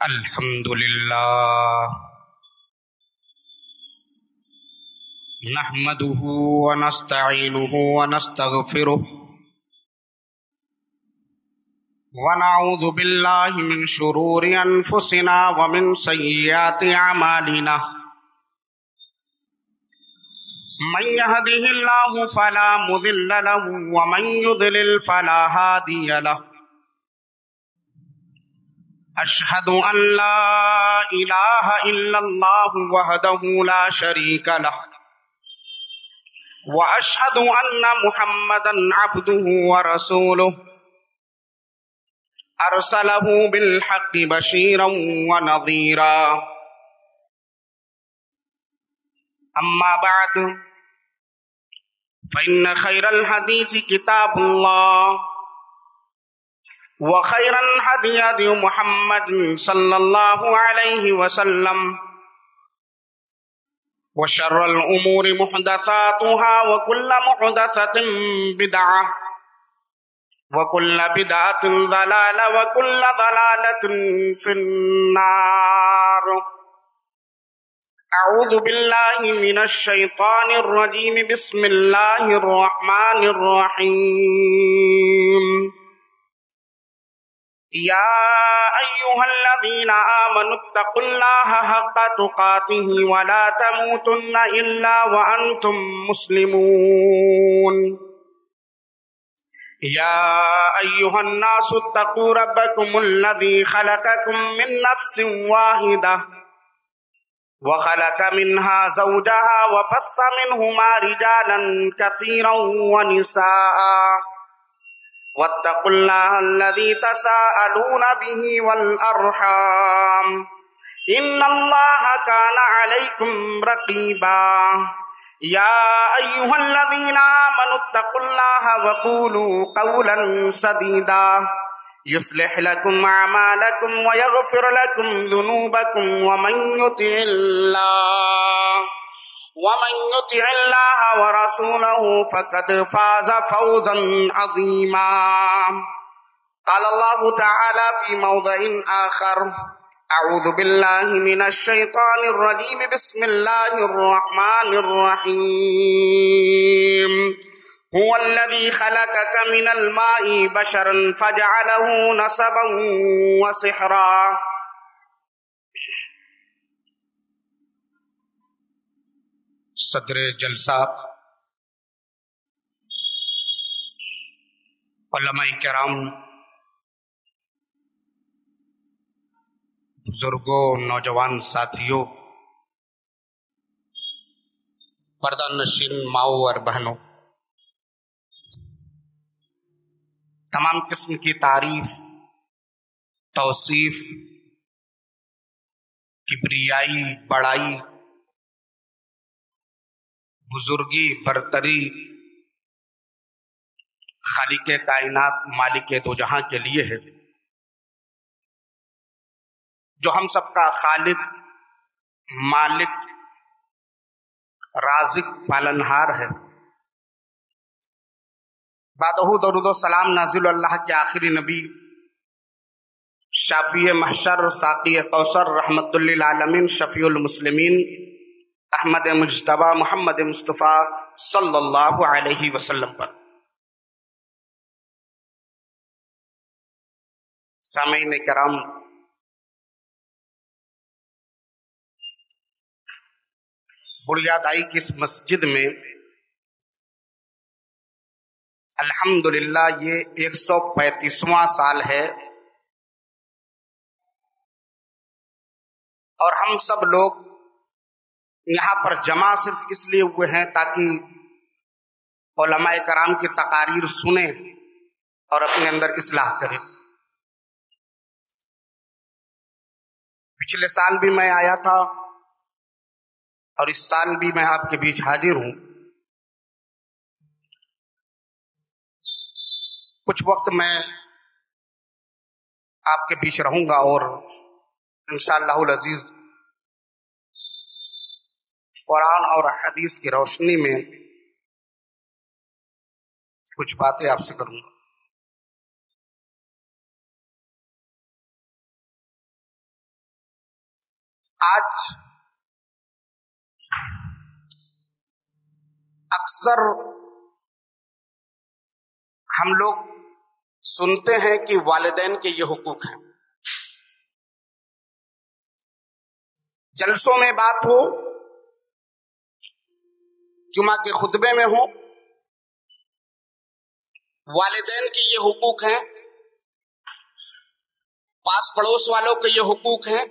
الحمد لله نحمده ونستعينه ونستغفره ونعوذ بالله من شرور أنفسنا ومن سيئات أعمالنا من يهده الله فلا مضل له ومن يضلل فلا هادي له أشهد أن لا إله إلا الله وحده لا شريك له وأشهد أن محمدا عبده ورسوله أرسله بالحق بشيرا ونذيرا أما بعد فإن خير الحديث كتاب الله وخير الهدي هدي محمد صلى الله عليه وسلم وشر الأمور محدثاتها وكل محدثة بدعة وكل بدعة ضلالة وكل ضلالة في النار. أعوذ بالله من الشيطان الرجيم. بسم الله الرحمن الرحيم. يا أيها الذين آمنوا اتقوا الله حق تقاته ولا تموتن إلا وأنتم مسلمون. يا أيها الناس اتقوا ربكم الذي خلقكم من نفس واحدة وخلق منها زوجها وبث منهما رجالا كثيرا ونساء واتقوا الله الذي تساءلون به والأرحام إن الله كان عليكم رقيبا. يا أيها الذين آمنوا اتقوا الله وقولوا قولا سديدا يصلح لكم أعمالكم ويغفر لكم ذنوبكم ومن يطع الله ورسوله فقد فاز فوزا عظيما. قال الله تعالى في موضع آخر: أعوذ بالله من الشيطان الرجيم. بسم الله الرحمن الرحيم. هو الذي خلقك من الماء بشرا فجعله نسبا وسحرا. صدر جلسہ، علماء کرام، بزرگوں، نوجوان ساتھیوں، پردہ نشین ماؤں اور بہنوں، تمام قسم کی تعریف، توصیف، کبریائی، بڑائی، بزرگی، برتری خالق کائنات، مالک دو جہاں کے لیے ہے، جو ہم سب کا خالق، مالک، رازق، پالنہار ہے۔ بعدہ درود و سلام نازل اللہ کے آخری نبی، شافی محشر، ساقی کوثر، رحمت للعالمین، شفیع المسلمین، احمد مجتبی محمد مصطفیٰ صلی اللہ علیہ وسلم پر۔ سامعین کرام، بڑیادائی کی اس مسجد میں الحمدللہ یہ 135واں سال ہے، اور ہم سب لوگ یہاں پر جمع صرف اس لیے ہوئے ہیں تاکہ علماء کرام کی تقاریر سنیں اور اپنے اندر اصلاح کریں۔ پچھلے سال بھی میں آیا تھا اور اس سال بھی میں آپ کے بیچ حاضر ہوں۔ کچھ وقت میں آپ کے بیچ رہوں گا اور انشاءاللہ العزیز قرآن اور حدیث کی روشنی میں کچھ باتیں آپ سے کروں گا۔ آج اکثر ہم لوگ سنتے ہیں کہ والدین کے یہ حقوق ہیں. جلسوں میں بات ہو، جمعہ کے خطبے میں ہو، والدین کے یہ حقوق ہیں، پاس پڑوس والوں کے یہ حقوق ہیں،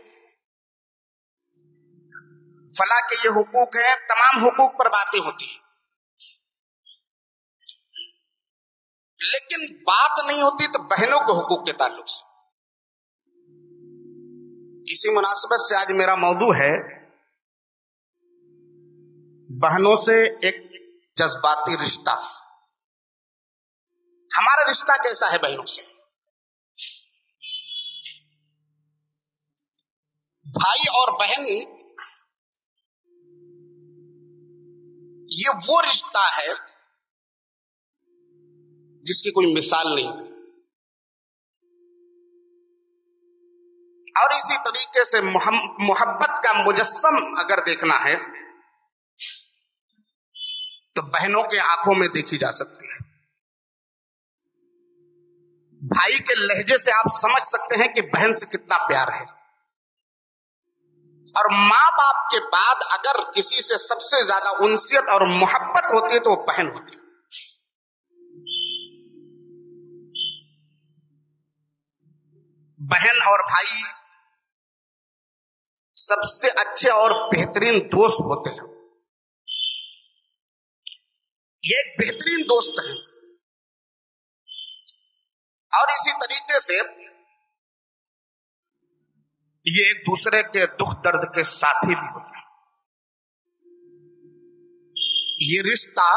فلاں کے یہ حقوق ہیں، تمام حقوق پر باتیں ہوتی ہیں. لیکن بات نہیں ہوتی تو بہنوں کے حقوق کے تعلق سے. اسی مناسبت سے آج میرا موضوع ہے بہنوں سے ایک جذباتی رشتہ. ہمارا رشتہ کیسا ہے بہنوں سے؟ بھائی اور بہن یہ وہ رشتہ ہے جس کی کوئی مثال نہیں ہے. اور اسی طریقے سے محبت کا مجسم اگر دیکھنا ہے تو بہنوں کے آنکھوں میں دیکھی جا سکتی ہے. بھائی کے لہجے سے آپ سمجھ سکتے ہیں کہ بہن سے کتنا پیار ہے. اور ماں باپ کے بعد اگر کسی سے سب سے زیادہ انسیت اور محبت ہوتی ہے تو وہ بہن ہوتی ہے. بہن اور بھائی سب سے اچھے اور بہترین دوست ہوتے ہیں. یہ ایک بہترین دوست ہیں اور اسی طریقے سے یہ ایک دوسرے کے دکھ درد کے ساتھی بھی ہوتے ہیں. یہ رشتہ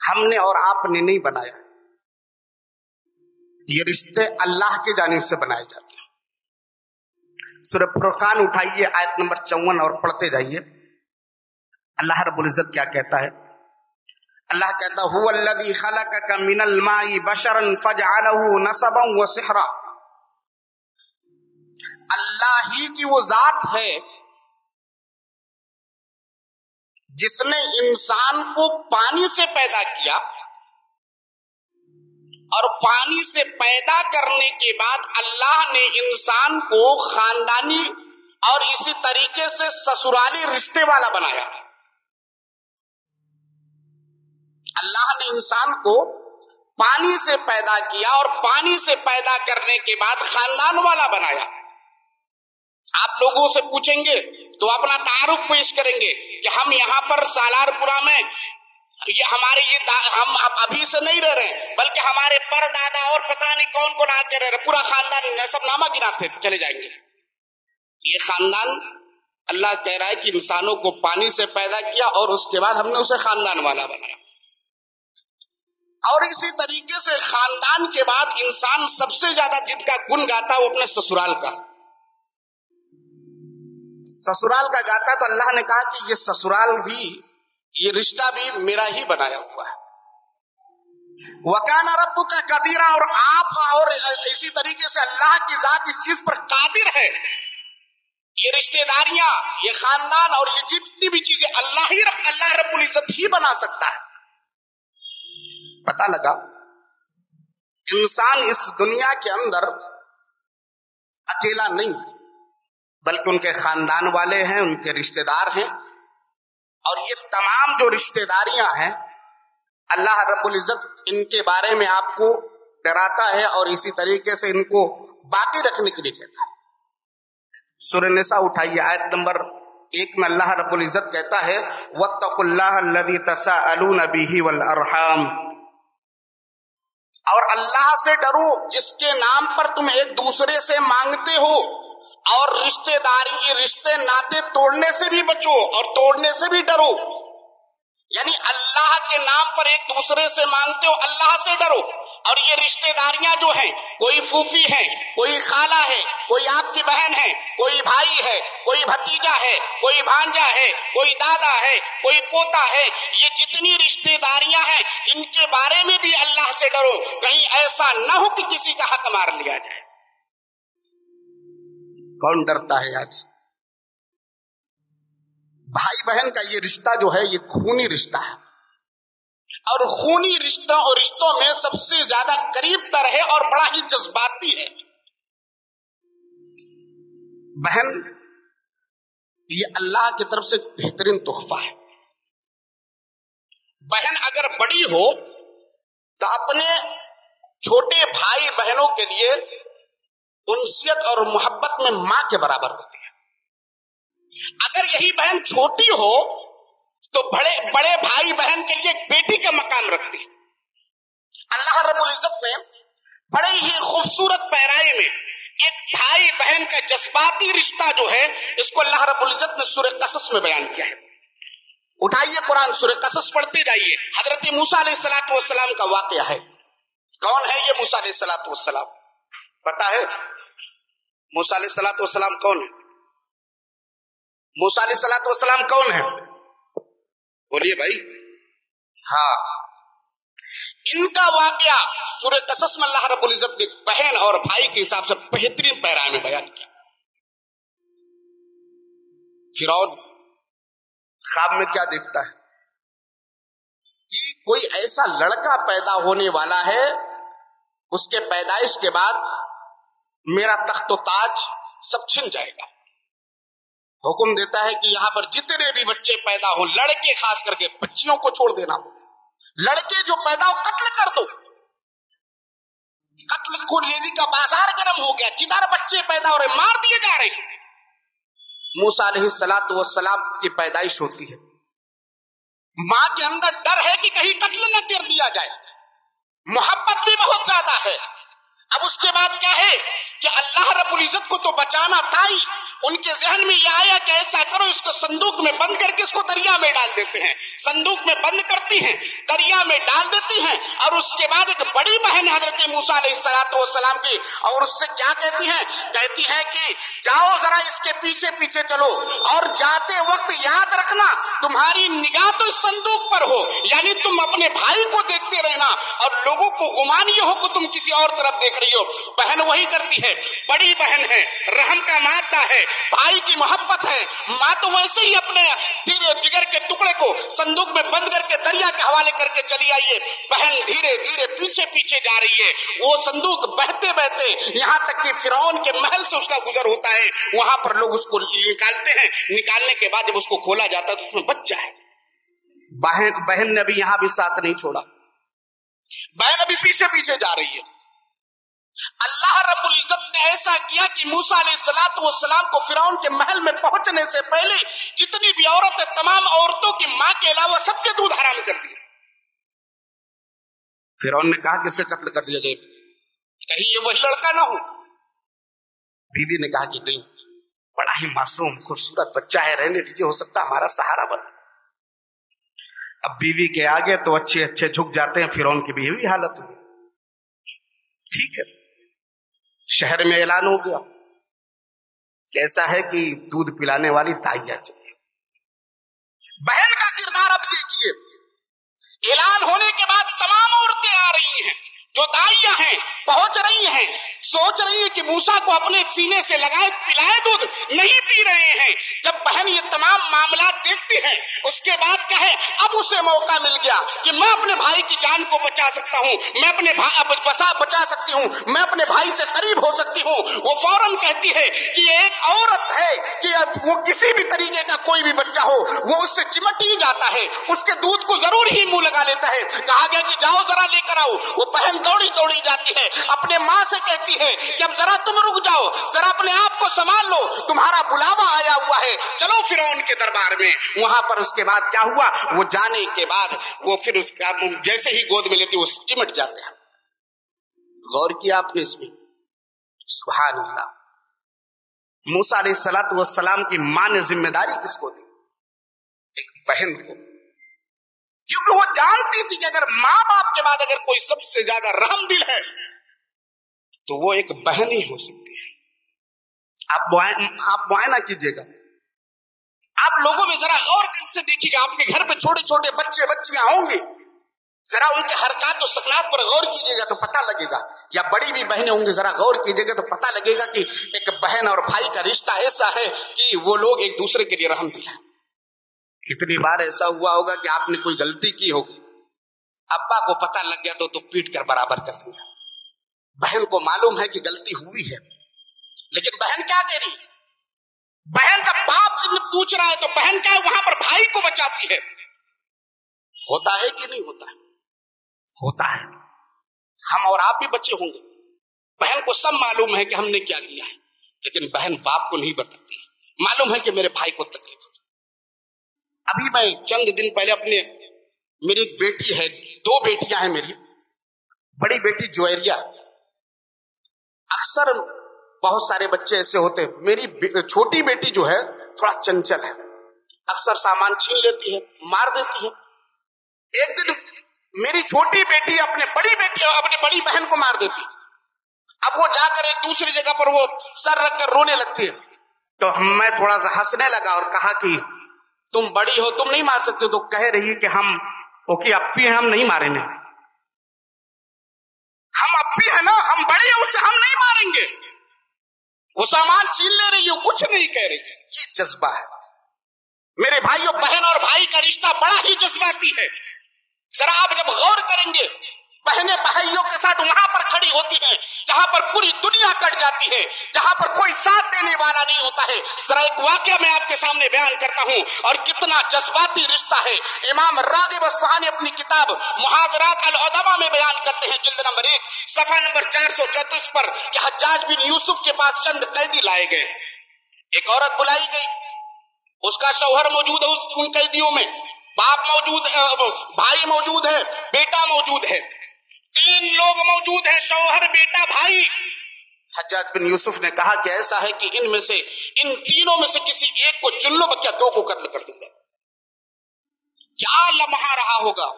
ہم نے اور آپ نے نہیں بنایا، یہ رشتے اللہ کی جانب سے بنائے جاتے ہیں. سورہ فرقان اٹھائیے آیت نمبر 54 اور پڑھتے جائیے. اللہ رب العزت کیا کہتا ہے؟ اللہ کہتا ہے هو الذی خلقک من الماء بشرا فجعله نسبا وسحرا. اللہ ہی کی وہ ذات ہے جس نے انسان کو پانی سے پیدا کیا اور پانی سے پیدا کرنے کے بعد اللہ نے انسان کو خاندانی اور اسی طریقے سے سسرالی رشتے والا بنایا. اللہ نے انسان کو پانی سے پیدا کیا اور پانی سے پیدا کرنے کے بعد خاندان والا بنایا. آپ لوگوں سے پوچھیں گے تو اپنا تعارف پیش کریں گے کہ ہم یہاں پر سالار پورا میں ہم ابھی سے نہیں رہ رہے بلکہ ہمارے پر دادا اور پتہ نہیں کون کون آ کے رہ رہے، پورا خاندان نسب نامہ گناتے چلے جائیں گے. یہ خاندان اللہ کہہ رہا ہے کہ انسانوں کو پانی سے پیدا کیا اور اس کے بعد ہم نے اسے خاندان والا بنایا. اور اسی طریقے سے خاندان کے بعد انسان سب سے زیادہ جن کا گن گاتا ہے وہ اپنے سسرال کا. سسرال کا گاتا تو اللہ نے کہا کہ یہ سسرال بھی، یہ رشتہ بھی میرا ہی بنایا ہوا ہے. وَكَانَ رَبُّكَ قَدِيرًا، اور آپ اور اسی طریقے سے اللہ کی ذات اس چیز پر قادر ہے. یہ رشتہ داریاں، یہ خاندان اور یہ جتنی بھی چیزیں اللہ رب العزت ہی بنا سکتا ہے. پتہ لگا انسان اس دنیا کے اندر اکیلا نہیں بلکہ ان کے خاندان والے ہیں، ان کے رشتہ دار ہیں. اور یہ تمام جو رشتہ داریاں ہیں اللہ رب العزت ان کے بارے میں آپ کو ڈراتا ہے اور اسی طریقے سے ان کو باقی رکھنے کے لیے کہتا ہے. سورہ نساء اٹھائیے آیت نمبر 1 میں اللہ رب العزت کہتا ہے وَاتَّقُوا اللَّهَ الَّذِي تَسَاءَلُونَ بِهِ وَالْأَرْحَامَ، اور اللہ سے ڈرو جس کے نام پر تم ایک دوسرے سے مانگتے ہو، اور رشتہ داری رشتے ناطے توڑنے سے بھی بچو اور توڑنے سے بھی ڈرو. یعنی اللہ کے نام پر ایک دوسرے سے مانگتے ہو، اللہ سے ڈرو. اور یہ رشتہ داریاں جو ہیں، کوئی پھوپھی ہے، کوئی خالہ ہے، کوئی آپ کی بہن ہے، کوئی بھائی ہے، کوئی بھتیجا ہے، کوئی بھانجا ہے، کوئی دادا ہے، کوئی پوتا ہے، یہ جتنی رشتہ داریاں ہیں ان کے بارے میں بھی اللہ سے ڈرو، کہیں ایسا نہ ہو کہ کسی کا حق مار لیا جائے. کون ڈرتا ہے آج؟ بھائی بہن کا یہ رشتہ جو ہے یہ خونی رشتہ ہے، اور خونی رشتہ اور رشتوں میں سب سے زیادہ قریب تر ہے اور بڑا ہی جذباتی ہے۔ بہن یہ اللہ کی طرف سے بہترین تحفہ ہے۔ بہن اگر بڑی ہو تو اپنے چھوٹے بھائی بہنوں کے لیے انسیت اور محبت میں ماں کے برابر ہوتی ہے۔ اگر یہی بہن چھوٹی ہو تو بڑے بھائی بہن کے لیے ایک بیٹی کا مقام رکھتی ہے۔ اللہ رب العزت نے بڑے ہی خوبصورت پیرائی میں ایک بھائی بہن کا جذباتی رشتہ جو ہے اس کو اللہ رب العزت نے سورہ قصص میں بیان کیا ہے۔ اٹھائیے قرآن، سورہ قصص پڑھتے جائیے۔ حضرت موسیٰ علیہ السلام کا واقعہ ہے۔ کون ہے یہ موسیٰ علیہ السلام؟ پتا ہے موسیٰ علیہ السلام کون ہے؟ موسیٰ علیہ السلام کون ہے؟ بولیے بھائی۔ ہاں، ان کا واقعہ سورہ قصص میں اللہ رب العزت نے بہن اور بھائی کے حساب سے بہترین پیرائی میں بیان کیا۔ فرعون خواب میں کیا دیکھتا ہے کہ کوئی ایسا لڑکا پیدا ہونے والا ہے، اس کے پیدائش کے بعد میرا تخت و تاج سب چھن جائے گا۔ حکم دیتا ہے کہ یہاں پر جتنے بھی بچے پیدا ہوں، لڑکے خاص کر کے، بچیوں کو چھوڑ دینا، لڑکے جو پیدا ہو قتل کر دو۔ قتل خونریزی کا بازار گرم ہو گیا، جدھر بچے پیدا ہو رہے مار دیے جا رہے ہیں۔ موسیٰ علیہ السلام کی پیدائش ہوتی ہے، ماں کے اندر ڈر ہے کہ کہیں قتل نہ کر دیا جائے، محبت بھی بہت زیادہ ہے۔ اب اس کے بعد کیا ہے کہ اللہ رب العزت کو تو بچانا تھا ہی، ان کے ذہن میں یہ آیا کہ ایسا کرو اس کو صندوق میں بند کر کے اس کو دریا میں ڈال دیتے ہیں۔ صندوق میں بند کرتی ہیں، دریا میں ڈال دیتی ہیں، اور اس کے بعد ایک بڑی بہن حضرت موسیٰ علیہ السلام کی، اور اس سے کیا کہتی ہیں کہ جاؤ ذرا اس کے پیچھے پیچھے چلو، اور جاتے وقت یاد رکھنا تمہاری نگاہ تو اس صندوق پر ہو، یعنی تم اپنے بھائی کو دیکھتے رہنا اور لوگوں کو گمان یہ ہو کہ تم کسی اور طرف دیکھ رہی ہو۔ بہن وہی کرتی ہے، بڑی بہن ہے، رحم کا مادہ ہے، بھائی کی محبت ہے۔ ماں تو ویسے ہی اپنے جگر کے ٹکڑے کو صندوق میں بند کر کے دریا کے حوالے کر کے چلی آئیے، بہن دھیرے دھیرے پیچھے پیچھے جا رہی ہے۔ وہ صندوق بہتے بہتے یہاں تک کہ فرعون کے محل سے اس کا گزر ہوتا ہے، وہاں پر لوگ اس کو نکالتے ہیں، نکالنے کے بعد جب اس کو کھولا جاتا ہے تو اس میں بچہ ہے۔ بہن نے بھی یہاں بھی ساتھ نہیں چھوڑا، بہن ابھی پیچھے پیچھے جا رہی ہے۔ اللہ رب العزت نے ایسا کیا کہ موسیٰ علیہ السلام کو فرعون کے محل میں پہنچنے سے پہلے جتنی بھی عورتیں، تمام عورتوں کی ماں کے علاوہ سب کے دودھ حرام کر دیے۔ فرعون نے کہا کہ اسے قتل کر دیا جائے، کہیں یہ وہی لڑکا نہ ہو۔ بیوی نے کہا کہ نہیں، بڑا ہی معصوم خوبصورت بچہ ہے، رہنے دیجیے، ہو سکتا ہمارا سہارا بن۔ اب بیوی کے آگے تو اچھے اچھے جھک جاتے ہیں، فرعون کی بھی یہی حالت ہوئی۔ ٹھیک ہے، شہر میں اعلان ہو گیا، کیسا ہے کہ دودھ پلانے والی دائیا چاہیے۔ بہن کا کردار اب دیکھیے، اعلان ہونے کے بعد تمام عورتیں آ رہی ہیں جو دائیا ہیں، پہنچ رہی ہیں، سوچ رہی ہے کہ موسیٰ کو اپنے سینے سے لگائے پلائے دودھ، نہیں پی رہے ہیں۔ جب بہن یہ تمام معاملات دیکھتی ہے، اس کے بعد کہے اب اسے موقع مل گیا کہ میں اپنے بھائی کی جان کو بچا سکتا ہوں، میں اپنے بچا سکتی ہوں، میں اپنے بھائی سے قریب ہو سکتی ہوں۔ وہ فوراً کہتی ہے کہ ایک عورت ہے کہ وہ کسی بھی طریقے کا کوئی بھی بچہ ہو وہ اس سے چمٹ ہی جاتا ہے، اس کے دودھ کو ضرور ہی منہ لگا لیتا ہے۔ کہا گیا کہ جاؤ ذرا لے کر آؤ۔ وہ بہن دوڑی دوڑی جاتی ہے، اپنے ماں سے کہتی ہے کہ اب ذرا تم رک جاؤ، ذرا اپنے آپ کو سنبھال لو، تمہارا بلاوا آیا ہوا ہے، چلو فرعون کے دربار میں۔ وہاں پر اس کے بعد کیا ہوا، وہ جانے کے بعد وہ پھر اس کا جیسے ہی گود میں لیتی وہ چمٹ جاتے ہیں۔ غور کیا آپ نے اس میں؟ سبحان اللہ۔ موسیٰ علیہ السلام کی ماں نے ذمہ داری کس کو دی؟ ایک بہن کو، کیونکہ وہ جانتی تھی کہ اگر ماں باپ کے بعد اگر کوئی سب سے زیادہ رحم دل ہے تو وہ ایک بہن ہی ہو سکتی ہے۔ آپ معائنہ کیجئے گا، آپ لوگوں میں ذرا غور کر سے دیکھیے گا، آپ کے گھر پہ چھوٹے چھوٹے بچے بچیاں ہوں گے، ذرا ان کے حرکات و سکنات پر غور کیجیے گا تو پتہ لگے گا، یا بڑی بھی بہنیں ہوں گی ذرا غور کیجیے گا تو پتہ لگے گا کہ ایک بہن اور بھائی کا رشتہ ایسا ہے کہ وہ لوگ ایک دوسرے کے لیے رحم دل ہے۔ کتنی بار ایسا ہوا ہوگا کہ آپ نے کوئی غلطی کی ہوگی، ابا کو پتہ لگ گیا تو پیٹ کر برابر کر دیا، بہن کو معلوم ہے کہ غلطی ہوئی ہے، لیکن بہن کیا کہہ رہی؟ بہن کا باپ پوچھ رہا ہے تو بہن کیا وہاں پر بھائی کو بچاتی ہے۔ ہوتا ہے کہ نہیں ہوتا ہے؟ ہوتا ہے۔ ہم اور آپ بھی بچے ہوں گے، بہن کو سب معلوم ہے کہ ہم نے کیا کیا ہے، لیکن بہن باپ کو نہیں بتاتی، معلوم ہے کہ میرے بھائی کو تکلیف ہوتی۔ ابھی میں چند دن پہلے میری ایک بیٹی ہے، 2 بیٹیاں ہیں میری، بڑی بیٹی جویریہ، اکثر بہت سارے بچے ایسے ہوتے، میری چھوٹی بیٹی جو ہے تھوڑا چنچل ہے، اکثر سامان چھین لیتی ہے، مار دیتی ہے۔ ایک دن میری چھوٹی بیٹی اپنے بڑی بہن کو مار دیتی، اب وہ جا کر ایک دوسری جگہ پر وہ سر رکھ کر رونے لگتی ہے، تو میں تھوڑا سا ہنسنے لگا اور کہا کہ تم بڑی ہو، تم نہیں مار سکتے، تو کہہ رہی کہ ہم اوکے اپی ہیں، ہم نہیں ماریں گے، ہم اپی ہیں نا، ہم بڑے ہیں، اس سے ہم نہیں ماریں گے۔ وہ سامان چھین لے رہی ہو، کچھ نہیں کہہ رہی۔ یہ جذبہ ہے میرے بھائیوں، بہن اور بھائی کا رشتہ بڑا ہی جذباتی ہے۔ ذرا آپ جب غور کریں گے، بہنیں بھائیوں کے ساتھ وہاں پر کھڑی ہوتی ہیں جہاں پر پوری دنیا کٹ جاتی ہے، جہاں پر کوئی ساتھ دینے والا نہیں ہوتا ہے۔ ذرا ایک واقعہ میں آپ کے سامنے بیان کرتا ہوں، اور کتنا جذباتی رشتہ ہے۔ امام راغب اصفہانی اپنی کتاب محاضرات الادباء میں بیان کرتے ہیں، جلد نمبر 1 صفحہ نمبر 434 پر، کہ حجاج بن یوسف کے پاس چند قیدی لائے گئے، ایک عورت بلائی گئی، اس کا شوہر موجود ہے ان قیدیوں میں، باپ موجود ہے، بھائی موجود ہے، بیٹا موجود ہے، 3 لوگ موجود ہیں، شوہر، بیٹا، بھائی۔ حجاج بن یوسف نے کہا کہ ایسا ہے کہ ان تینوں میں سے کسی ایک کو چن لو، کیا 2 کو قتل کر دوں گا۔ کیا لمحہ رہا ہوگا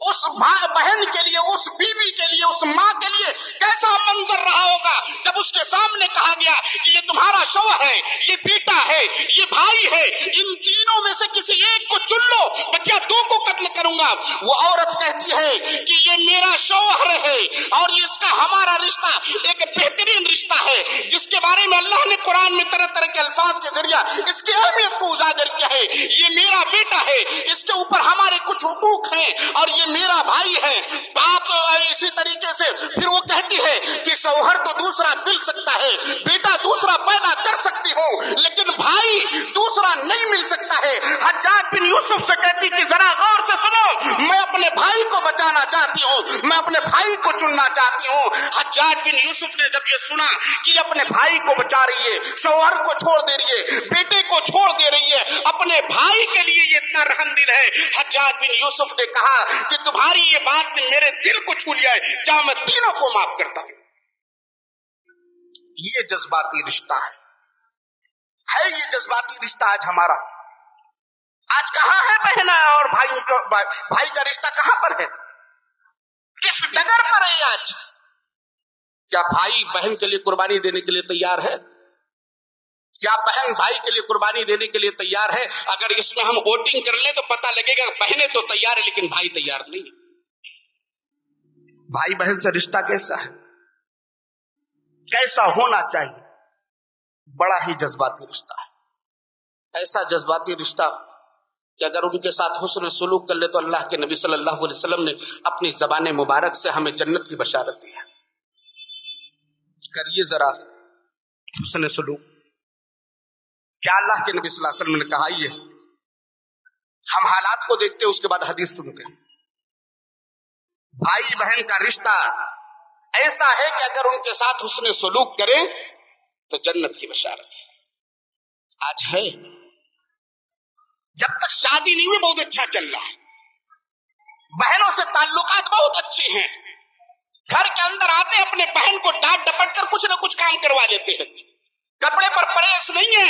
اس بہن کے لیے، اس بیوی کے لیے، اس ماں کے لیے، کیسا منظر رہا ہوگا جب اس کے سامنے کہا گیا کہ یہ تمہارا شوہر ہے، یہ بیٹا ہے، یہ بھائی ہے، ان تینوں میں سے کسی ایک کو چن لو، میں کیا 2 کو قتل کروں گا۔ وہ عورت کہتی ہے کہ یہ میرا شوہر ہے اور اس کا ہمارا رشتہ ایک بہترین رشتہ ہے، جس کے بارے میں اللہ نے قرآن میں طرح طرح کے الفاظ کے ذریعہ اس کی اہمیت کو اجاگر کیا ہے۔ یہ میرا بیٹا ہے، اس کے اوپر ہمارے کچھ حقوق ہیں، اور یہ میرا بھائی ہے، باپ۔ اسی طریقے سے پھر وہ کہتی ہے کہ شوہر تو دوسرا مل سکتا ہے، بیٹا دوسرا پیدا کر سکتی ہوں، لیکن بھائی دوسرا نہیں مل سکتا ہے۔ حجاج بن یوسف سے کہتی کہ ذرا غور سے سنو، میں اپنے بھائی کو بچانا چاہتی ہوں، میں اپنے بھائی کو چننا چاہتی ہوں۔ حجاج بن یوسف نے جب یہ سنا کہ اپنے بھائی کو بچا رہی ہے، شوہر کو چھوڑ دے رہی ہے، بیٹے کو چھوڑ دے رہی ہے، اپنے بھائی کے لیے یہ اتنا رحم دل ہے، حجاج بن یوسف نے کہا کہ تمہاری یہ بات نے میرے دل کو چھو لیا ہے، جاؤ میں تینوں کو معاف کرتا ہوں۔ یہ جذباتی رشتہ ہے یہ جذباتی رشتہ آج ہمارا۔ آج کہاں ہے بہن اور بھائی کا رشتہ، کہاں پر ہے، کس ڈگر پر ہے آج؟ کیا بھائی بہن کے لیے قربانی دینے کے لیے تیار ہے؟ کیا بہن بھائی کے لیے قربانی دینے کے لیے تیار ہے؟ اگر اس میں ہم ووٹنگ کر لیں تو پتہ لگے گا بہنیں تو تیار ہے لیکن بھائی تیار نہیں۔ بھائی بہن سے رشتہ کیسا ہے، کیسا ہونا چاہیے؟ بڑا ہی جذباتی رشتہ ہے، ایسا جذباتی رشتہ کہ اگر ان کے ساتھ حسن سلوک کر لے تو اللہ کے نبی صلی اللہ علیہ وسلم نے اپنی زبان مبارک سے ہمیں جنت کی بشارت دی ہے۔ کریے ذرا حسن سلوک۔ کیا اللہ کے نبی صلی اللہ علیہ وسلم نے کہا؟ یہ ہم حالات کو دیکھتے اس کے بعد حدیث سنتے ہیں۔ بھائی بہن کا رشتہ ایسا ہے کہ اگر ان کے ساتھ حسن سلوک کریں تو جنت کی بشارت ہے۔ آج ہے، جب تک شادی نہیں ہوئی بہت اچھا چل رہا ہے، بہنوں سے تعلقات بہت اچھے ہیں، گھر کے اندر آتے اپنے بہن کو ڈانٹ ڈپٹ کر کچھ نہ کچھ کام کروا لیتے ہیں، کپڑے پر پریس نہیں ہے،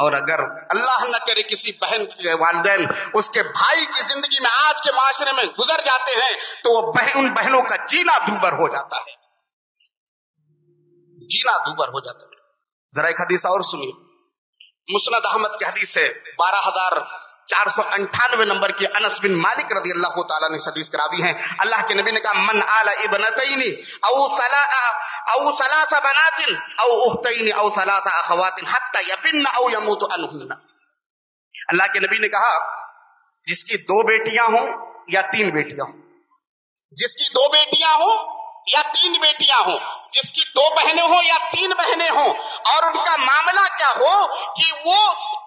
اور اگر اللہ نہ کرے کسی بہن کے والدین اس کے بھائی کی زندگی میں آج کے معاشرے میں گزر جاتے ہیں تو وہ ان بہنوں کا جینا دوبر ہو جاتا ہے، جینا دوبر ہو جاتا ہے۔ ذرا ایک حدیث اور سنیے، مسند احمد کی حدیث ہے 12,498 نمبر کی، انس بن مالک رضی اللہ تعالیٰ نے حدیث کراوی ہے، اللہ کے نبی نے کہا من آل ابنتین او ثلاث بنات او اختین او ثلاث اخوات حتی یبن او یموت عنہن۔ اللہ کے نبی نے کہا جس کی 2 بیٹیاں ہوں یا 3 بیٹیاں ہوں، جس کی 2 بیٹیاں ہوں یا 3 بیٹیاں ہوں، جس کی 2 بہنیں ہوں یا 3 بہنیں ہوں، اور ان کا معاملہ کیا ہو کہ وہ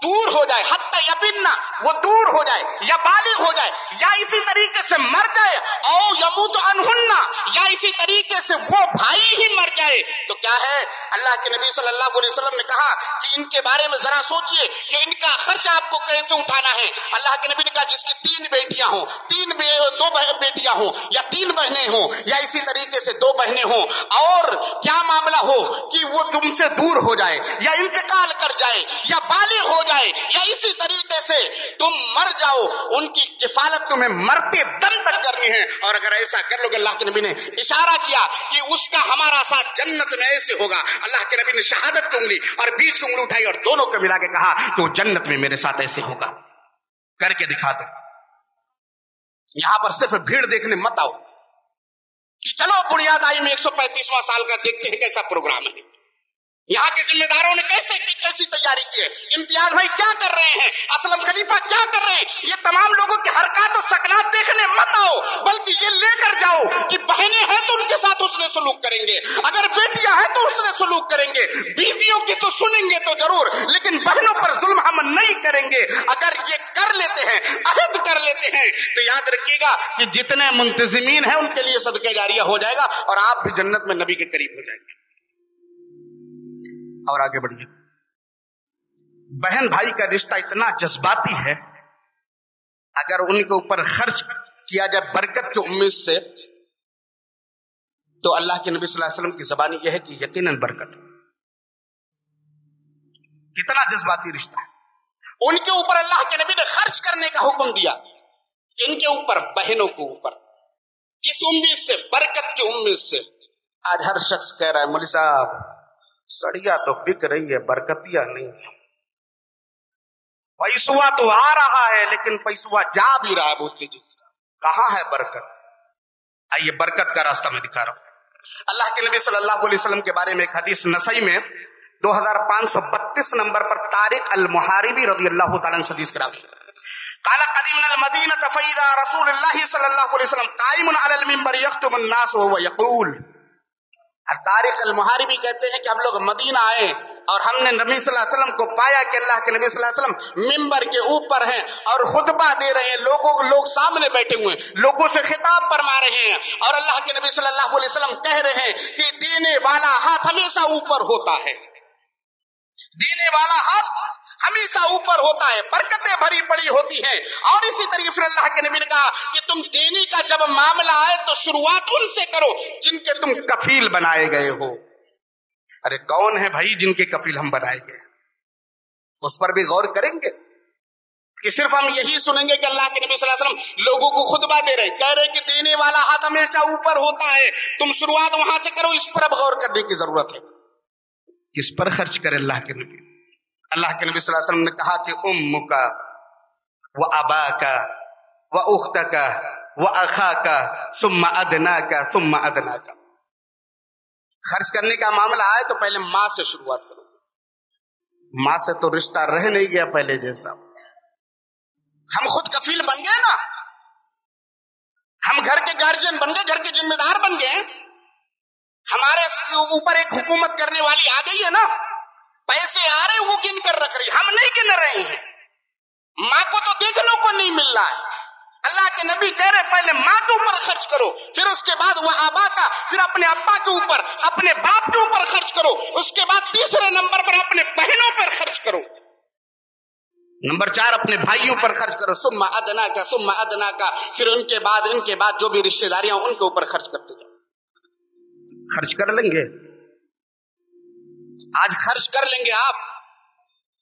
دور ہو جائے، حتی یبن، وہ دور ہو جائے یا بالغ ہو جائے یا اسی طریقے سے مر جائے، او یموت عنہن، یا اسی طریقے سے وہ بھائی ہی مر جائے، تو کیا ہے؟ اللہ کے نبی صلی اللہ علیہ وسلم نے کہا کہ ان کے بارے میں ذرا سوچئے کہ ان کا خرچ آپ کو کیسے اٹھانا ہے۔ اللہ کے نبی نے کہا جس کی 3 بیٹیاں ہوں، 2 بیٹیاں ہوں یا 3 بہنیں ہوں یا اسی طریقے سے 2 بہنیں ہوں، اور کیا معاملہ ہو کہ وہ تم سے دور ہو جائے یا انتقال کر جائے یا بالغ ہو جائے یا اسی طریقے سے تم مر جاؤ، ان کی کفالت تمہیں مرتے دم تک کرنی ہے، اور اگر ایسا کر لو گے، اللہ کے نبی نے اشارہ کیا کہ اس کا ہمارا ساتھ جنت میں ایسے ہوگا۔ اللہ کے نبی نے شہادت کی انگلی اور بیچ کی انگلی اٹھائی اور دونوں کو ملا کے کہا کہ وہ جنت میں میرے ساتھ ایسے ہوگا، کر کے دکھا دو۔ یہاں پر صرف بھیڑ دیکھنے مت آؤ کہ چلو بنیادائی میں 135واں سال کا دیکھتے ہیں کیسا پروگرام ہے۔ یہاں کے ذمہ داروں نے کیسی تیاری کی ہے، امتیاز بھائی کیا کر رہے ہیں، اسلم خلیفہ کیا کر رہے ہیں، یہ تمام لوگوں کی حرکات و سکنات دیکھنے مت آؤ، بلکہ یہ لے کر جاؤ کہ بہنیں ہیں تو ان کے ساتھ اس نے سلوک کریں گے، اگر بیٹیاں ہیں تو اس نے سلوک کریں گے، بیویوں کی تو سنیں گے تو ضرور، لیکن بہنوں پر ظلم ہم نہیں کریں گے۔ اگر یہ کر لیتے ہیں، عہد کر لیتے ہیں، تو یاد رکھیے گا کہ جتنے منتظمین ہیں ان کے لیے صدقہ جاریہ ہو جائے گا اور آپ بھی جنت میں نبی کے قریب ہو جائیں گے۔ اور آگے بڑھیے، بہن بھائی کا رشتہ اتنا جذباتی ہے، اگر ان کے اوپر خرچ کیا جائے برکت کی امید سے تو اللہ کے نبی صلی اللہ علیہ وسلم کی زبانی یہ ہے کہ یقیناً برکت۔ کتنا جذباتی رشتہ ہے، ان کے اوپر اللہ کے نبی نے خرچ کرنے کا حکم دیا، ان کے اوپر، بہنوں کے اوپر، کس امید سے؟ برکت کی امید سے۔ آج ہر شخص کہہ رہا ہے مولوی صاحب سڑیا تو بک رہی ہے، برکتیا نہیں، پیسوا تو آ رہا ہے لیکن پیسوا جا بھی رہا ہے، بولتے جی کہاں ہے برکت؟ آئیے برکت کا راستہ میں دکھا رہا ہوں۔ اللہ کے نبی صلی اللہ علیہ وسلم کے بارے میں ایک حدیث نسائی میں 2532 نمبر پر طارق المحاربی رضی اللہ تعالیٰ عنہ حدیث کراوی، قال قدمنا المدینہ فإذا رسول اللہ صلی اللہ علیہ وسلم قائم علی المنبر یخطب الناس وهو یقول۔ طارق المحاربی کہتے ہیں کہ ہم لوگ مدینہ آئے اور ہم نے نبی صلی اللہ علیہ وسلم کو پایا کہ اللہ کے نبی صلی اللہ علیہ وسلم ممبر کے اوپر ہیں اور خطبہ دے رہے ہیں، لوگ سامنے بیٹھے ہوئے ہیں، لوگوں سے خطاب فرما رہے ہیں، اور اللہ کے نبی صلی اللہ علیہ وسلم کہہ رہے ہیں کہ دینے والا ہاتھ ہمیشہ اوپر ہوتا ہے، دینے والا ہاتھ ہمیشہ اوپر ہوتا ہے، برکتیں بھری پڑی ہوتی ہیں۔ اور اسی طریقے سے اللہ کے نبی نے کہا کہ تم دینے کا جب معاملہ آئے تو شروعات ان سے کرو جن کے تم کفیل بنائے گئے ہو۔ ارے کون ہے بھائی جن کے کفیل ہم بنائے گئے؟ اس پر بھی غور کریں گے کہ صرف ہم یہی سنیں گے کہ اللہ کے نبی صلی اللہ علیہ وسلم لوگوں کو خطبہ دے رہے، کہہ رہے کہ دینے والا ہاتھ ہمیشہ اوپر ہوتا ہے، تم شروعات وہاں سے کرو، اس پر اب غور کرنے کی ضرورت ہے۔ کس پر خرچ کرے اللہ کے نبی؟ اللہ کے نبی صلی اللہ علیہ وسلم نے کہا کہ امک و اباک و اختک و اخاک ثم ادناک ثم ادناک۔ خرچ کرنے کا معاملہ آئے تو پہلے ماں سے شروعات کرو، ماں سے تو رشتہ رہ نہیں گیا پہلے جیسا، ہم خود کفیل بن گئے نا، ہم گھر کے گارجین بن گئے، گھر کے ذمہ دار بن گئے، ہمارے اوپر ایک حکومت کرنے والی آ گئی ہے نا، پیسے آ رہے وہ گن کر رکھ رہی، ہم نہیں گن رہے ہیں، ماں کو تو دیکھنے کو نہیں مل رہا ہے۔ اللہ کے نبی کہہ رہے پہلے ماں کے اوپر خرچ کرو، پھر اس کے بعد وہ آبا کا، پھر اپنے ابا کے اوپر، اپنے باپ کے اوپر خرچ کرو، اس کے بعد تیسرے نمبر پر اپنے بہنوں پر خرچ کرو، نمبر 4 اپنے بھائیوں پر خرچ کرو، ثم ادنا کا ثم ادنا کا، پھر ان کے بعد جو بھی رشتہ داریاں ان کے اوپر خرچ کرتے جاؤ۔ خرچ کر لیں گے، آج خرچ کر لیں گے آپ،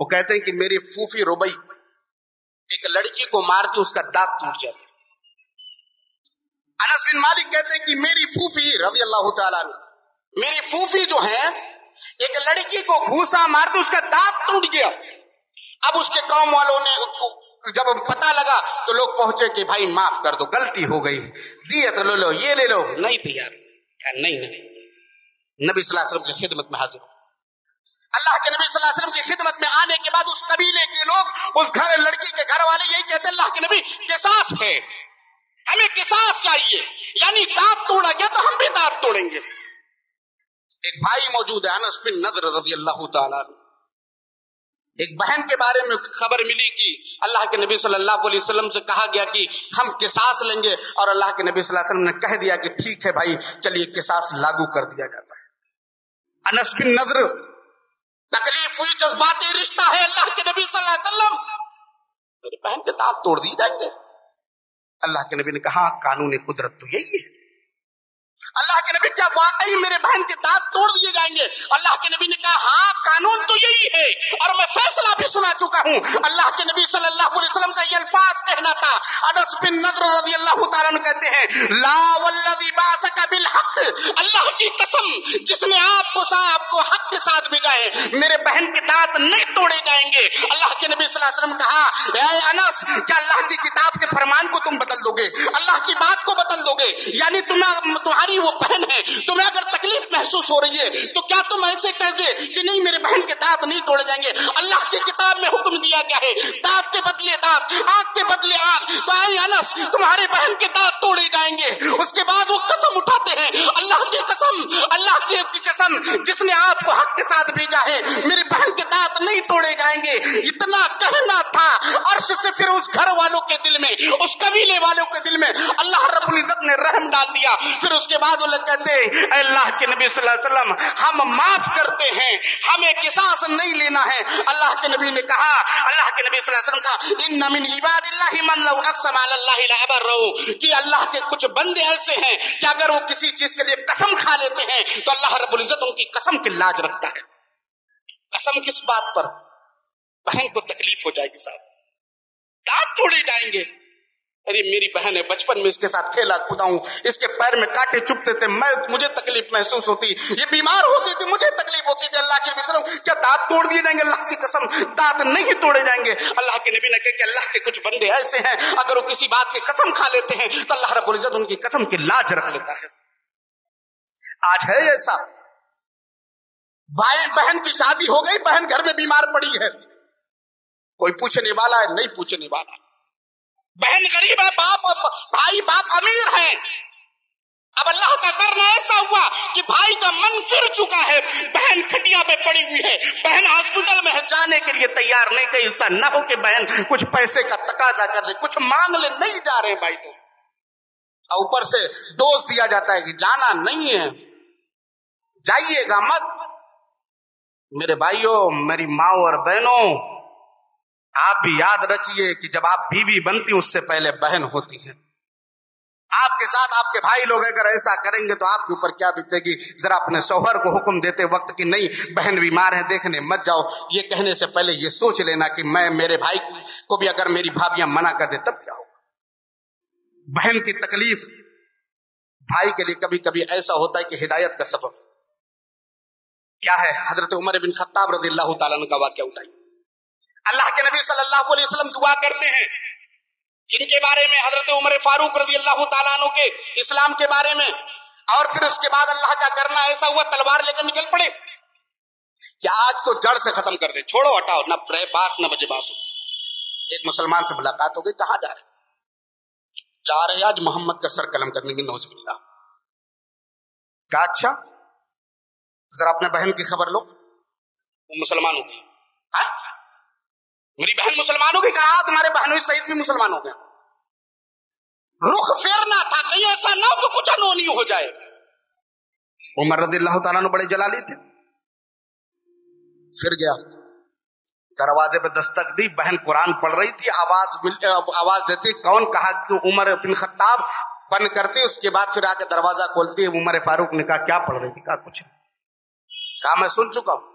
وہ کہتے ہیں کہ میری پھوفی ربی ایک لڑکی کو مارتی اس کا دانت ٹوٹ جاتا. انس بن مالک کہتے ہیں کہ میری پھوفی رضی اللہ تعالیٰ عنہ, میری پھوفی جو ہے ایک لڑکی کو گھوسا مارتی اس کا دانت ٹوٹ گیا. اب اس کے قوم والوں نے جب پتا لگا تو لوگ پہنچے کہ بھائی معاف کر دو, غلطی ہو گئی, دیت لے لو, یہ لے لو. نہیں تیار, نہیں نبی صلی اللہ علیہ وسلم کی خدمت میں حاضر ہو. اللہ کے نبی صلی اللہ علیہ وسلم کی خدمت میں آنے کے بعد اس قبیلے کے لوگ, اس گھر لڑکی کے گھر والے یہی کہتے اللہ کے نبی قصاص ہے, ہمیں قصاص چاہیے, یعنی دانت توڑا گیا تو ہم بھی دانت توڑیں گے. ایک بھائی موجود ہے انس بن نضر رضی اللہ تعالیٰ عنہ, ایک بہن کے بارے میں خبر ملی کہ اللہ کے نبی صلی اللہ علیہ وسلم سے کہا گیا کہ ہم قصاص لیں گے, اور اللہ کے نبی صلی اللہ علیہ وسلم نے کہہ دیا کہ ٹھیک ہے بھائی چلیے قصاص لاگو کر دیا جاتا ہے. انس بن نضر, تکلیف ہوئی, جذباتی رشتہ ہے, اللہ کے نبی صلی اللہ علیہ وسلم میری بہن کے دانت توڑ دیے جائیں گے. اللہ کے نبی نے کہا قانون قدرت تو یہی ہے. اللہ کے نبی کیا واقعی میرے بہن کے دانت توڑ دیے جائیں گے؟ اللہ کے نبی نے کہا ہاں قانون تو یہی ہے, اور میں فیصلہ بھی سنا چکا ہوں. اللہ کے نبی صلی اللہ علیہ وسلم کا یہ الفاظ کہنا تھا. انس بن نضر رضی اللہ تعالیٰ عنہ کہتے ہیں لا والذی بعثک بالحق, اللہ کی قسم جس نے آپ کو حق کے ساتھ بھیجا ہے, میرے بہن کے دانت نہیں توڑے جائیں گے. اللہ کے نبی صلی اللہ علیہ وسلم کہا اے انس, کیا اللہ کی کتاب کے فرمان کو تم بدل دو گے, اللہ کی بات کو بدل دو گے؟ یعنی تمہاری وہ بہن ہے, تمہیں اگر تکلیف محسوس ہو رہی ہے تو کیا تم ایسے کہہ گے کہ نہیں میرے بہن کے دانت نہیں توڑے جائیں گے؟ اللہ کی کتاب میں حکم دیا گیا ہے دانت کے بدلے دانت, آنکھ کے بدلے آنکھ. تو اے انس تمہارے بہن کے دانت توڑے جائیں گے. اس کے بعد وہ قسم اٹھاتے ہیں اللہ کی قسم, اللہ کی قسم جس نے آپ کو حق کے ساتھ بھیجا ہے, میری بہن کے دانت نہیں توڑے جائیں گے. اتنا کہنا تھا, عرش سے پھر اس گھر والوں کے دل میں, اس قبیلے والوں کے دل میں اللہ رب العزت نے رحم ڈال دیا. پھر اس کے بعد وہ لوگ کہتے ہیں اے اللہ کے نبی صلی اللہ علیہ وسلم ہم معاف کرتے ہیں, ہمیں قصاص نہیں لینا ہے. اللہ کے نبی نے کہا, اللہ کے نبی صلی اللہ علیہ وسلم کہا ان من عباد اللہ من لو اقسم علی اللہ لابرہ, کہ اللہ کے کچھ بندے ایسے ہیں کہ اگر وہ کسی چیز کے لیے قسم کھا لیتے ہیں تو اللہ رب العزت ان کی قسم کی لاج رکھتا ہے. قسم کس بات پر؟ بہن کو تکلیف ہو جائے گی صاحب, دانت توڑے جائیں گے. ارے میری بہن ہے, بچپن میں اس کے ساتھ کھیلا کودا ہوں, اس کے پیر میں کانٹے چبھتے تھے, مجھے تکلیف محسوس ہوتی, یہ بیمار ہوتی تھی مجھے تکلیف ہوتی تھی. اللہ کے نبی صلی اللہ علیہ وسلم کیا دانت توڑ دیے جائیں گے؟ اللہ کی قسم دانت نہیں توڑے جائیں گے. اللہ کے نبی نے کہا کہ اللہ کے کچھ بندے ایسے ہیں اگر وہ کسی بات کی قسم کھا لیتے ہیں تو اللہ رب العزت ان کی قسم کی لاج رکھ لیتا ہے. آج ہے ایسا, بھائی بہن کی شادی ہو گئی, بہن گھر میں بیمار پڑی ہے, کوئی پوچھنے والا ہے نہیں پوچھنے والا, بہن غریب ہے, باپ امیر ہے. اب اللہ کا کرنا ایسا ہوا کہ بھائی کا من پھر چکا ہے, بہن کھٹیا پہ پڑی ہوئی ہے, بہن ہاسپٹل میں ہے, جانے کے لیے تیار نہیں. کہ ایسا نہ ہو کہ بہن کچھ پیسے کا تقاضا کر دے, کچھ مانگ لے, نہیں جا رہے بھائی تو, اوپر سے ڈوز دیا جاتا ہے کہ جانا نہیں ہے, جائیے گا مت. میرے بھائیوں, میری ماں اور بہنوں, آپ بھی یاد رکھیے کہ جب آپ بیوی بنتی اس سے پہلے بہن ہوتی ہے. آپ کے ساتھ آپ کے بھائی لوگ اگر ایسا کریں گے تو آپ کے اوپر کیا بیتے گی؟ ذرا اپنے شوہر کو حکم دیتے وقت کہ نہیں بہن بیمار ہے دیکھنے مت جاؤ, یہ کہنے سے پہلے یہ سوچ لینا کہ میں میرے بھائی کو بھی اگر میری بھابیاں منع کر دے تب کیا ہوگا. بہن کی تکلیف بھائی کے لیے کبھی کبھی ایسا ہوتا ہے کہ ہدایت کا سبب کیا ہے. حضرت عمر بن خطاب رضی اللہ تعالیٰ عنہ کا واقعہ اٹھائیے. اللہ کے نبی صلی اللہ علیہ وسلم دعا کرتے ہیں ان کے بارے میں, حضرت عمر فاروق رضی اللہ تعالیٰ عنہ کے اسلام کے بارے میں, اور پھر اس کے بعد اللہ کا کرنا ایسا ہوا تلوار لے کر نکل پڑے کہ آج تو جڑ سے ختم کر دے, چھوڑو ہٹاؤ, نہ رہے باس نہ بجے باس. ایک مسلمان سے ملاقات ہو گئی, کہاں جا رہے آج محمد کا سر قلم کرنے کی, نوز باللہ. کہا اچھا ذرا اپنے بہن کی خبر لو, وہ مسلمان ہو گئی. میری بہن مسلمان ہو گئی. کہا تمہارے بہنوئی سعید بھی مسلمان ہو گیا. رخ پھیرنا تھا کہیں ایسا نہ ہو کہ کچھ انہونی ہو جائے. عمر رضی اللہ تعالیٰ نے بڑے جلالی تھے. پھر گیا, دروازے پہ دستک دی, بہن قرآن پڑھ رہی تھی, آواز دیتی, کون؟ کہا کہ عمر بن خطاب. بند کرتے, اس کے بعد پھر آ کے دروازہ کھولتی. عمر فاروق نے کہا کیا پڑھ رہی تھی؟ کہا کچھ. کہا میں سن چکا ہوں.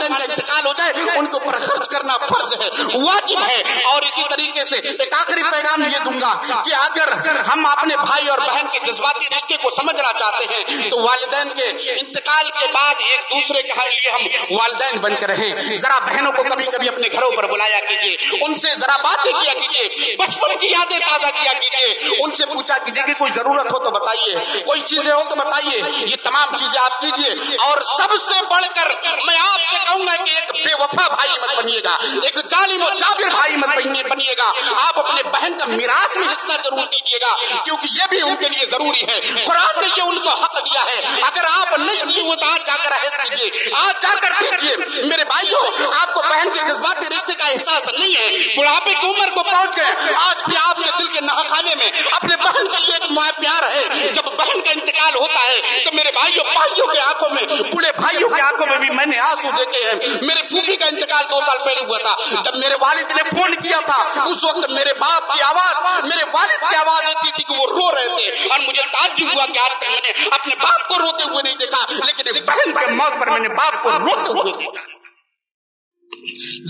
والدین کا انتقال ہو جائے ان کے اوپر خرچ کرنا فرض ہے، واجب ہے۔ اور اسی طریقے سے ایک آخری پیغام یہ دوں گا کہ اگر ہم اپنے بھائی اور بہن کے جذباتی رشتے کو سمجھنا چاہتے ہیں تو والدین کے انتقال کے بعد ایک دوسرے کے لیے ہم والدین بن کر رہیں۔ ذرا بہنوں کو کبھی کبھی اپنے گھروں پر بلایا کیجیے، ان سے ذرا باتیں کیا کیجیے، بچپن کی یادیں تازہ کیا کیجیے، ان سے پوچھا کیجیے کہ کوئی ضرورت ہو تو بتائیے، کوئی چیزیں ہو تو بتائیے، یہ تمام چیزیں آپ کیجیے۔ اور سب سے بڑھ کر میں آپ سے کہوں گا کہ ایک بے وفا بھائی مت بنیے گا، ایک ظالم و جابر بھائی مت بنیے گا۔ آپ اپنے بہن کا میراث میں حصہ ضرور دیجیے گا، کیونکہ یہ بھی ان کے لیے ضروری ہے۔ قرآن نے یہ ان کو حق دیا ہے، اگر آپ نہیں دیے وہ تو آج جا کر عہد کیجیے، آج جا کر دیجیے۔ میرے بھائیوں، آپ کو بہن کے جذباتی رشتے کا احساس نہیں ہے، بڑھاپے کی عمر کو پہنچ گئے، آج بھی آپ کے دل کے نہاخانے میں اپنے بہن کے لیے ایک ماں پیار ہے۔ جب بہن کا انتقال ہوتا ہے تو میرے بھائیوں کے آنکھوں میں، بوڑھے بھائیوں کے آنکھوں میں بھی میں نے آنسو دیکھے ہیں۔ میرے پھوپھی کا انتقال 2 سال پہلے ہوا تھا، جب میرے والد نے فون کیا تھا اس وقت میرے باپ کی آواز، میرے والد کی آواز ایسی تھی کہ وہ رو رہے تھے، اور مجھے تعجب ہوا کہ آج تک میں نے اپنے باپ کو روتے ہوئے نہیں دیکھا، لیکن ایک بہن کے موت پر میں نے باپ کو روتے ہوئے دیکھا۔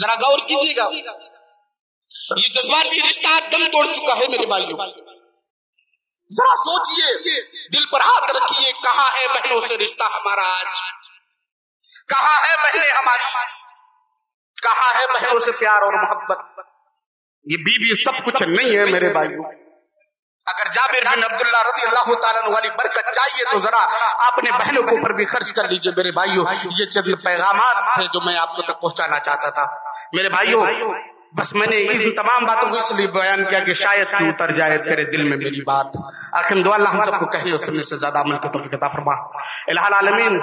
ذرا غور کیجیے گا، یہ جذباتی رشتہ دم توڑ چکا ہے میرے بھائیوں۔ ذرا سوچئے، دل پر ہاتھ رکھیے، کہاں ہے بہنوں سے رشتہ ہمارا آج؟ کہاں ہے بہنیں ہماری؟ کہاں ہے بہنوں سے پیار اور محبت؟ یہ بیوی سب کچھ نہیں ہے میرے بھائیوں۔ اگر جابر بن عبداللہ رضی اللہ تعالیٰ عنہ والی برکت چاہیے تو ذرا اپنے بہنوں کے اوپر بھی خرچ کر لیجئے میرے بھائیوں۔ یہ چند پیغامات تھے جو میں آپ کو تک پہنچانا چاہتا تھا میرے بھائیوں۔ بس میں نے ان تمام باتوں کو اس لیے بیان کیا کہ شاید کہ اتر جائے تیرے دل میں میری بات۔ آخر دعا اللہ ہم سب کو کہے اور سننے سے زیادہ عمل کی توفیق عطا فرما۔ الہ العالمین،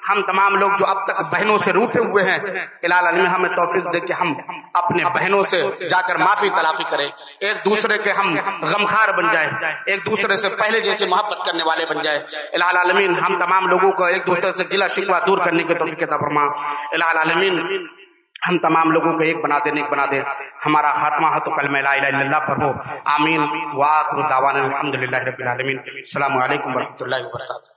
ہم تمام لوگ جو اب تک بہنوں سے روٹھے ہوئے ہیں، الہ العالمین ہمیں توفیق دے کہ ہم اپنے بہنوں سے جا کر معافی تلافی کریں، ایک دوسرے کے ہم غمخوار بن جائیں، ایک دوسرے سے پہلے جیسے محبت کرنے والے بن جائیں۔ الہ العالمین ہم تمام لوگوں کو ایک دوسرے سے گلہ شکوہ دور کرنے کی توفیق عطا فرما۔ الہ العالمین ہم تمام لوگوں کو ایک بنا دے، ہمارا خاتمہ ہو تو کلمہ لا الہ الا اللہ پر ہو، آمین۔ وآخر دعوانا الحمدللہ رب العالمین۔ السلام علیکم ورحمۃ اللہ وبرکاتہ۔